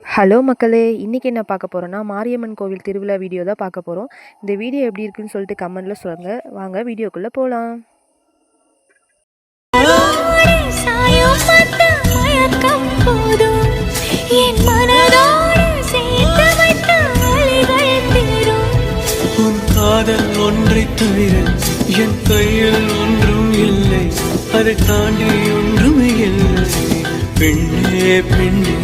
Hello மக்களே! இன்னைக்கு என்ன பார்க்க போறோம்னா, மாரியம்மன் கோவில் திருவிழா வீடியோ தான் பார்க்க போறோம். இந்த வீடியோ எப்படி இருக்குன்னு சொல்லிட்டு கமெண்ட்ல சொல்லுங்க. வாங்க வீடியோக்குள்ள போலாம். உன் காதல் ஒன்றை தவிர என் கையில் ஒன்றும் இல்லை, அதை தாண்டி ஒன்றும் இல்லை. பெண்ணே பெண்ணே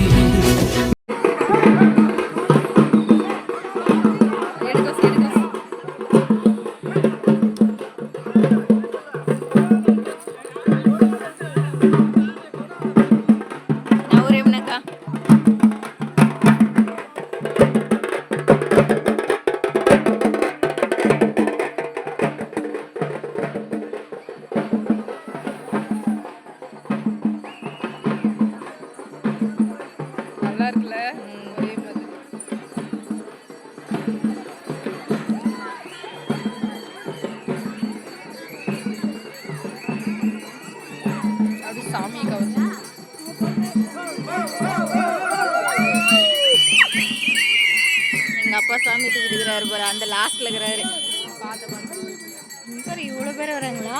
நல்லா இருக்குல்ல? ஒரே மாதிரி. அது சாமி கவசம். எங்க அப்பா சாமி தூக்கிட்டு இருக்கிறாரு பாரு, அந்த லாஸ்ட்ல இருக்கிறாரு. சார் இவ்வளோ பேர் வராங்களா?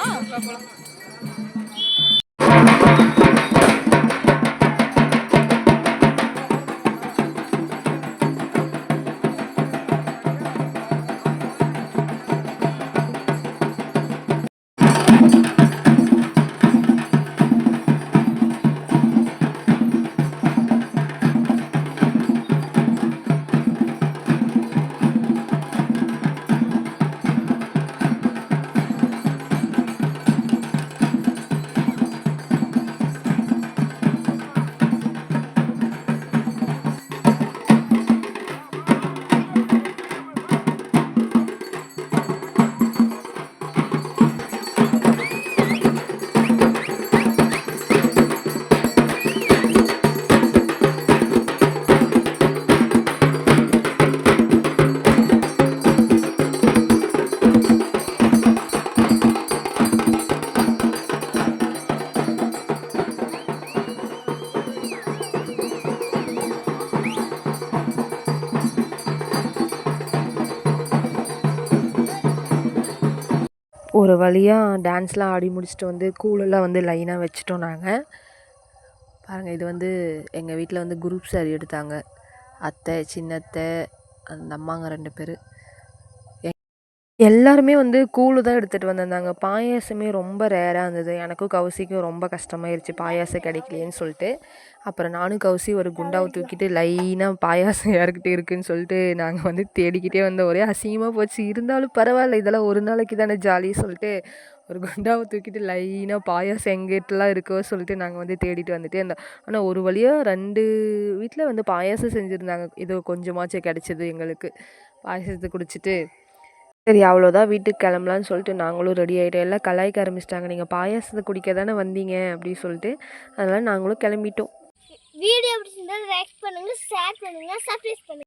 ஒரு வழியாக டான்ஸ்லாம் ஆடி முடிச்சுட்டு வந்து கூழெல்லாம் வந்து லைனாக வச்சுட்டோம் நாங்கள். பாருங்கள், இது வந்து எங்கள் வீட்டில் வந்து குரூப் சாரி எடுத்தாங்க. அத்தை, சின்னத்தை, அந்த அம்மாங்க 2 பேர். எல்லாருமே வந்து கூழு தான் எடுத்துகிட்டு வந்திருந்தாங்க. பாயாசமே ரொம்ப ரேராக இருந்தது. எனக்கும் கௌசிக்கும் ரொம்ப கஷ்டமாயிருச்சு பாயாசம் கிடைக்கலையேன்னு சொல்லிட்டு. அப்புறம் நானும் கௌசி ஒரு குண்டாவை தூக்கிட்டு லைனாக பாயாசம் யாருக்கிட்ட இருக்குதுன்னு சொல்லிட்டு நாங்கள் வந்து தேடிக்கிட்டே வந்தோம். ஒரே அசிங்கமாக போச்சு. இருந்தாலும் பரவாயில்ல, இதெல்லாம் ஒரு நாளைக்கு தானே ஜாலி சொல்லிட்டு ஒரு குண்டாவை தூக்கிட்டு லைனாக பாயாசம் எங்கிட்டலாம் இருக்கோ சொல்லிட்டு நாங்கள் வந்து தேடிட்டு வந்துட்டே இருந்தோம். ஆனால் ஒரு வழியாக 2 வீட்டில் வந்து பாயாசம் செஞ்சுருந்தாங்க. இது கொஞ்சமாச்சும் கிடச்சிது எங்களுக்கு. பாயாசத்தை குடிச்சிட்டு சரி அவ்வளோதான், வீட்டுக்கு கிளம்பலான்னு சொல்லிட்டு நாங்களும் ரெடி ஆகிட்டோம். எல்லாம் கலாய்க்க ஆரம்பிச்சிட்டாங்க, நீங்கள் பாயாசத்தை குடிக்க தானே வந்தீங்க அப்படின்னு சொல்லிட்டு. அதனால் நாங்களும் கிளம்பிட்டோம். வீடியோ பிடிச்சிருந்தா லைக் பண்ணுங்கள், ஷேர் பண்ணுங்கள், சப்ஸ்கிரைப் பண்ணுங்கள்.